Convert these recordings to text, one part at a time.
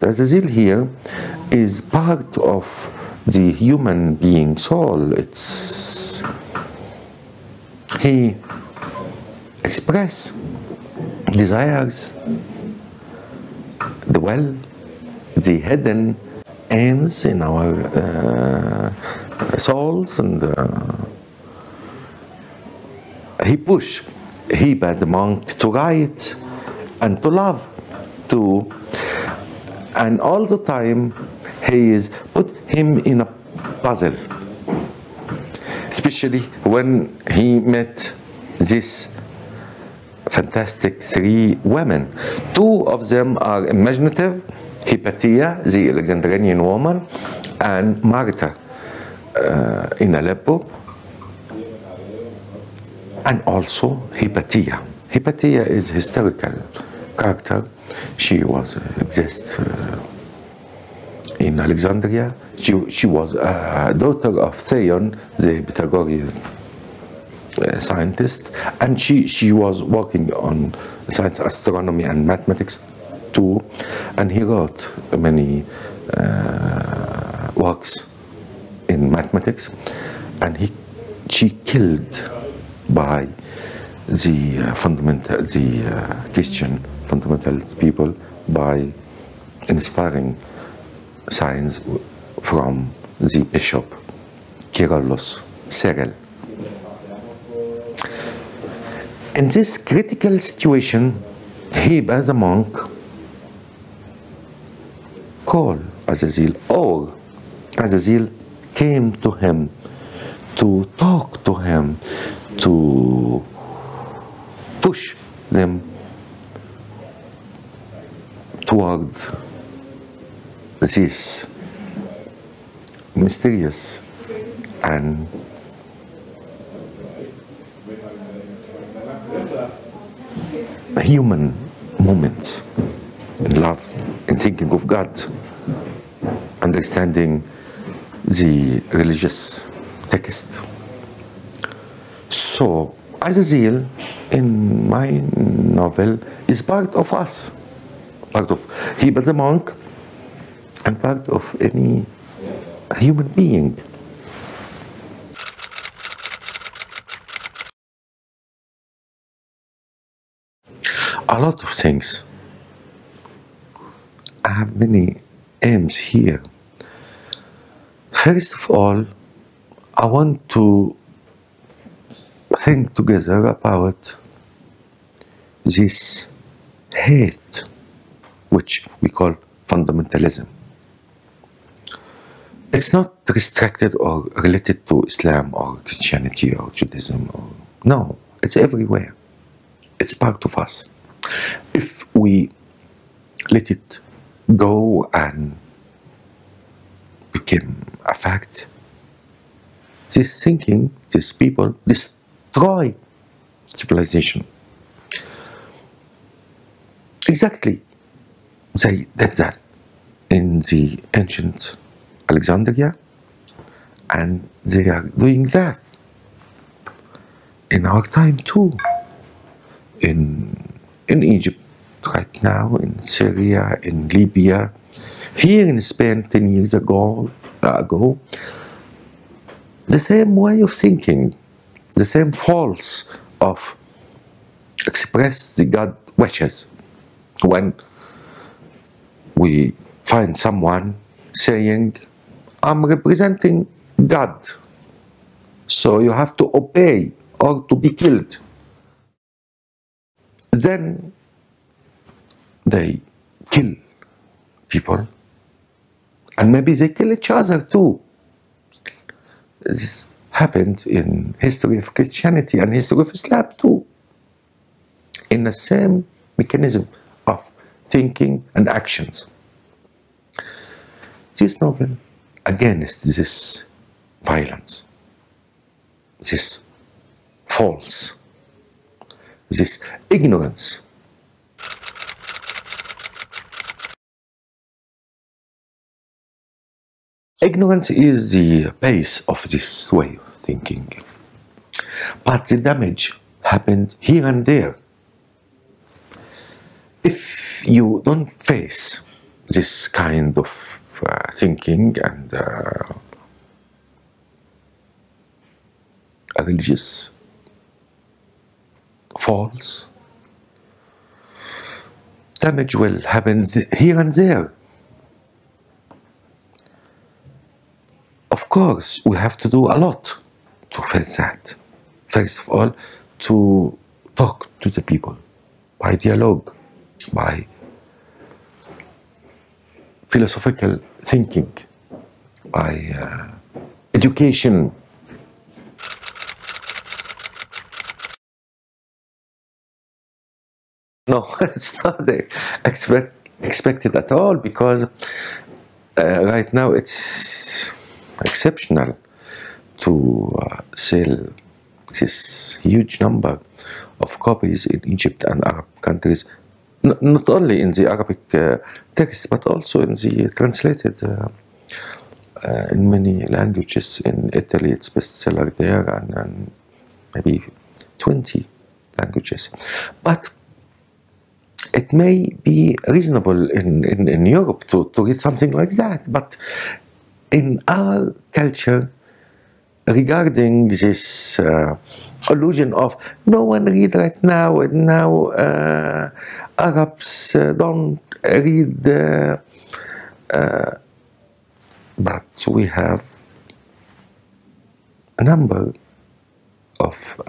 Azazel here is part of the human being soul. He expresses desires, the hidden aims in our souls, and he by the monk to write and to love, and all the time he is put him in a puzzle, especially when he met this fantastic three women. Two of them are imaginative, Hypatia, the Alexandrian woman, and Martha in Aleppo, and also Hypatia. Hypatia is a historical character. She exists in Alexandria. She was a daughter of Theon, the Pythagorean scientist, and she was working on science, astronomy, and mathematics too, and he wrote many works in mathematics, and she killed by the Christian fundamentalist people by inspiring science from the bishop Cyril. In this critical situation, he, as a monk, called Azazel, or Azazel came to him to talk to him, to push them toward this mysterious and human moments in love, in thinking of God, understanding the religious text. So Azazel in my novel is part of us, part of Heba the monk, and part of any human being. A lot of things. I have many aims here. First of all, I want to think together about this hate, which we call fundamentalism. It's not restricted or related to Islam or Christianity or Judaism. No, it's everywhere. It's part of us. If we let it go and become a fact, this thinking, these people destroy civilization. Exactly, they did that in the ancient Alexandria, and they are doing that in our time too. In Egypt right now, in Syria, in Libya, here in Spain 10 years ago, the same way of thinking, the same faults of express the God wishes. When we find someone saying, I'm representing God, so you have to obey or to be killed. Then they kill people, and maybe they kill each other too. This happened in history of Christianity and history of Islam too, in the same mechanism of thinking and actions. This novel against this violence, this false, this ignorance. Ignorance is the base of this way of thinking. But the damage happened here and there. If you don't face this kind of thinking and religious faults, damage will happen here and there. Of course, we have to do a lot to face that. First of all, to talk to the people by dialogue, by philosophical thinking, by education. No, it's not expected at all, because right now it's exceptional to sell this huge number of copies in Egypt and Arab countries, not only in the Arabic text, but also in the translated in many languages. In Italy, it's bestseller there, and maybe 20 languages. But it may be reasonable in Europe to read something like that, but in our culture, regarding this illusion of no one read right now, and now Arabs don't read, but we have a number of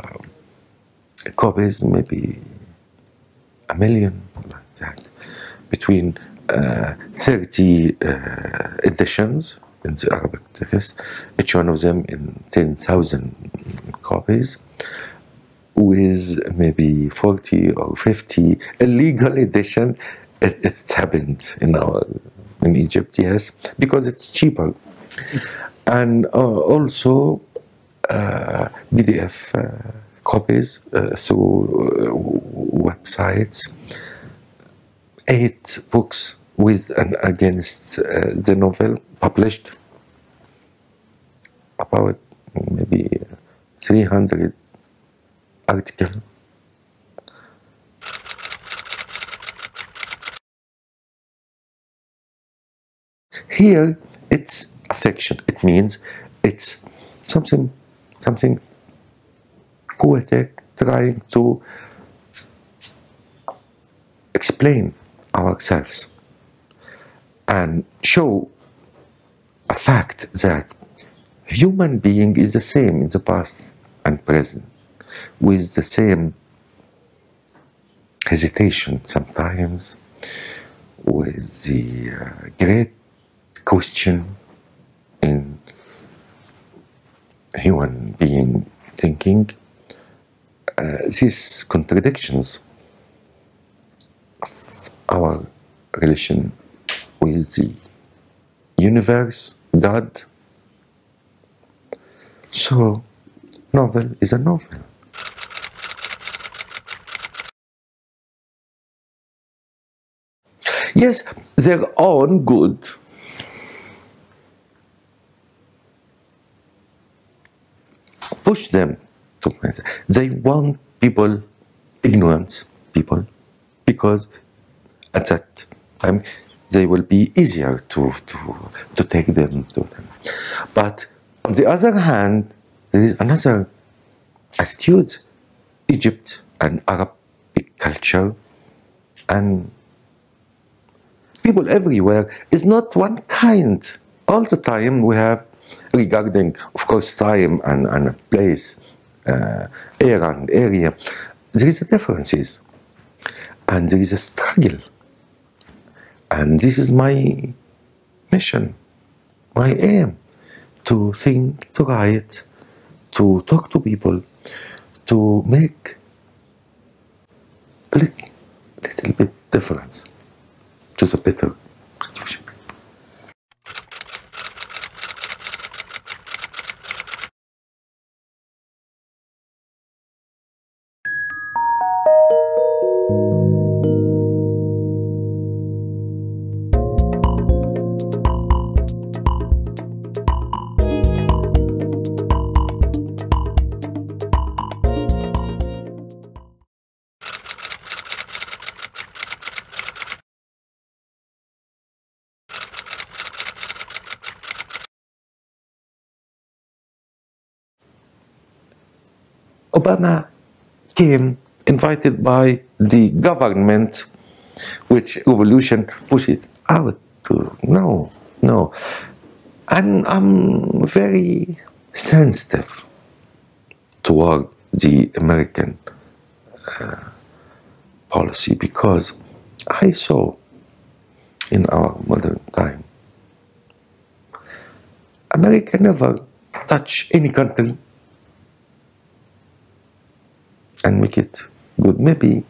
copies, maybe 1 million, like that, between 30 editions in the Arabic text, each one of them in 10,000 copies, with maybe 40 or 50 illegal edition. It happened in Egypt, yes, because it's cheaper, and also PDF copies through websites. 8 books with and against the novel published, about maybe 300 articles. Here it's a fiction. It means it's something poetic, trying to explain ourselves and show a fact that human being is the same in the past and present, with the same hesitation sometimes, with the great question in human being thinking, these contradictions, our relation with the universe, God. So, novel is a novel. Yes, their own good. Push them to, they want people, ignorance people, because at that time they will be easier to take them to them. But on the other hand, there is another attitude. Egypt and Arabic culture and people everywhere is not one kind. All the time we have, regarding, of course, time and place, era and area, there is a differences, and there is a struggle. And this is my mission, my aim, to think, to write, to talk to people, to make a little bit difference to the better situation. Obama came invited by the government, which revolution pushed it out to no. And I'm very sensitive toward the American policy, because I saw in our modern time America never touch any country and make it good. Maybe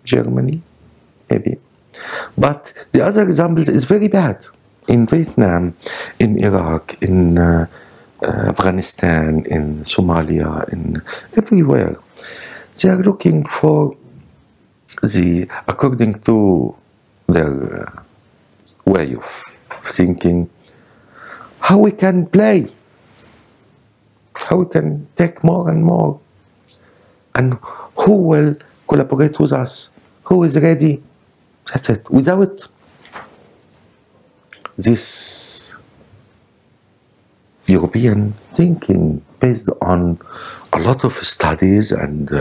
Germany, maybe. But the other examples is very bad. In Vietnam, in Iraq, in Afghanistan, in Somalia, in everywhere. They are looking for according to their way of thinking, how we can play, how we can take more and more, and who will collaborate with us, who is ready. That's it. Without this European thinking based on a lot of studies and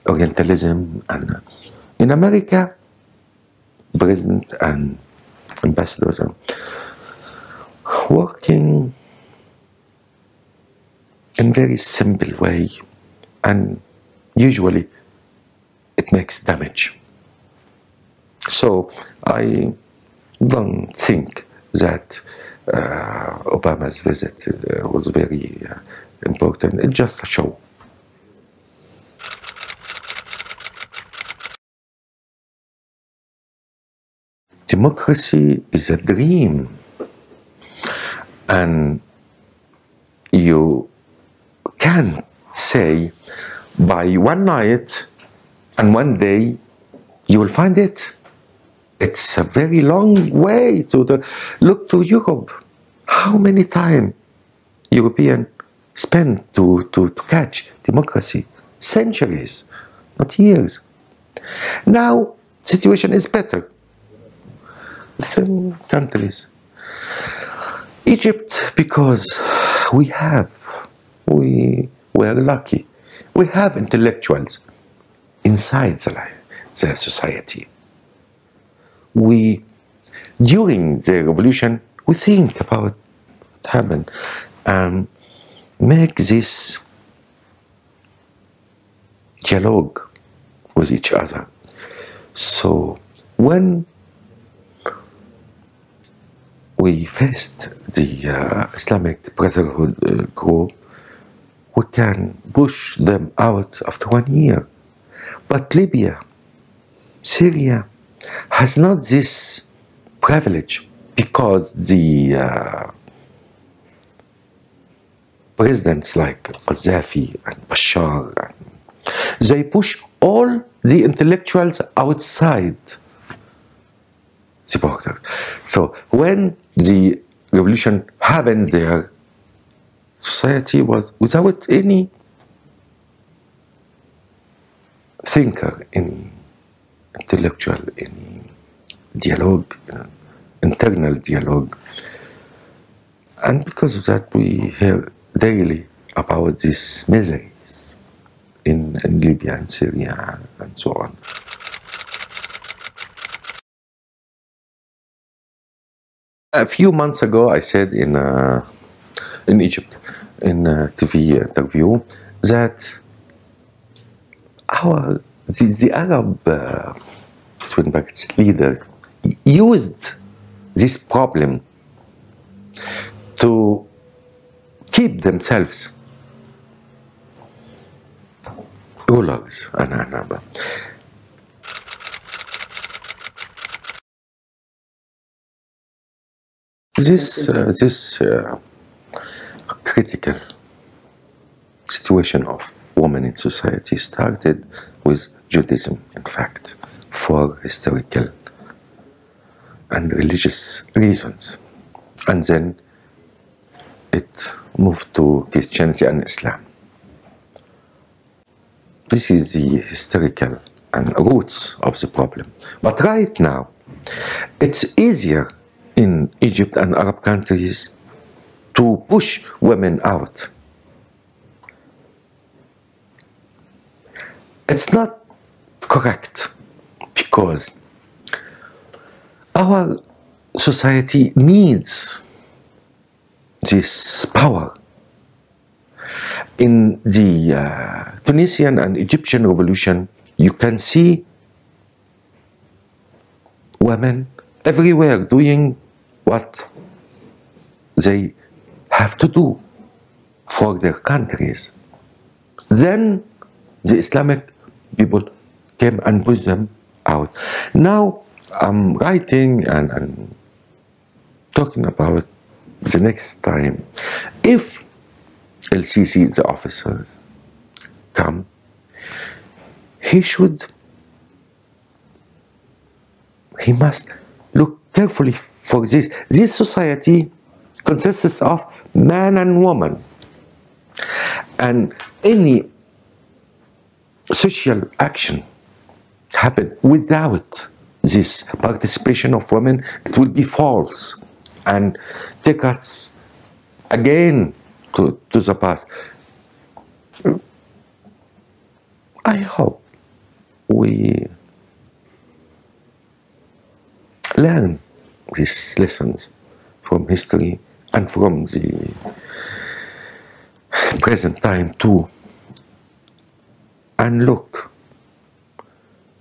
Orientalism, and in America, president and ambassadors are working in very simple way, and usually it makes damage. So I don't think that Obama's visit was very important. It's just a show. Democracy is a dream, and you can't say by one night and one day you will find it. It's a very long way to look to Europe. How many time European spent to catch democracy? Centuries, not years. Now situation is better. Some countries. Egypt, because we were lucky. We have intellectuals inside the society. During the revolution, we think about what happened and make this dialogue with each other. So when we faced the Islamic Brotherhood group, we can push them out after 1 year. But Libya, Syria, has not this privilege, because the presidents like Gaddafi and Bashar, they push all the intellectuals outside the borders. So when the revolution happened there, society was without any thinker, any intellectual, any dialogue, internal dialogue. And because of that, we hear daily about these miseries in Libya and Syria and so on. A few months ago, I said in Egypt, in a TV interview, that the Arab between brackets leaders used this problem to keep themselves rulers. This critical situation of women in society started with Judaism, in fact, for historical and religious reasons. And then it moved to Christianity and Islam. This is the historical and roots of the problem. But right now, it's easier in Egypt and Arab countries to push women out. it's not correct, because our society needs this power. In the Tunisian and Egyptian revolution, you can see women everywhere doing what they have to do for their countries. Then the Islamic people came and pushed them out. Now I'm writing and talking about the next time. If LCC, the officers, come, he must look carefully for this. This society consists of man and woman, and any social action happen without this participation of women, it will be false and take us again to the past. I hope we learn these lessons from history and from the present time too, and look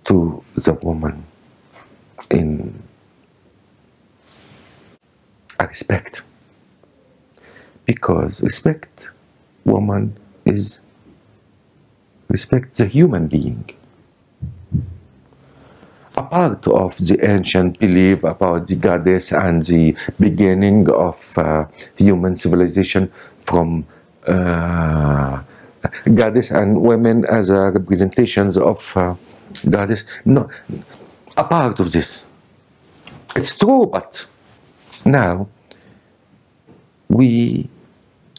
to the woman in respect, because respect woman is respect the human being. A part of the ancient belief about the goddess and the beginning of human civilization from goddess and women as representations of goddess. No, a part of this. It's true, but now we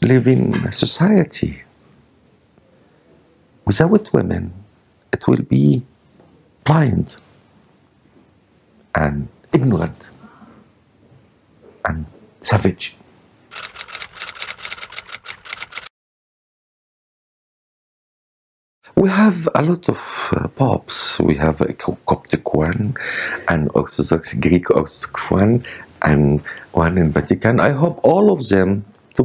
live in a society. Without women, it will be blind and ignorant and savage. We have a lot of popes. We have a Coptic one, and Orthodox, Greek Orthodox one, and one in Vatican. I hope all of them to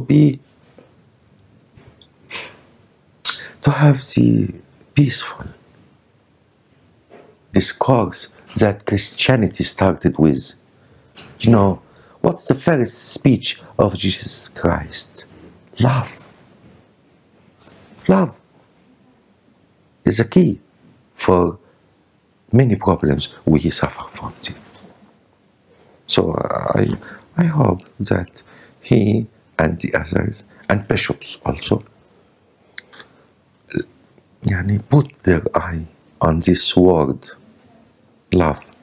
have the peaceful discourse that Christianity started with. You know, what's the first speech of Jesus Christ? Love. Love is a key for many problems we suffer from. So I hope that he and the others, and bishops also, put their eye on this word, love.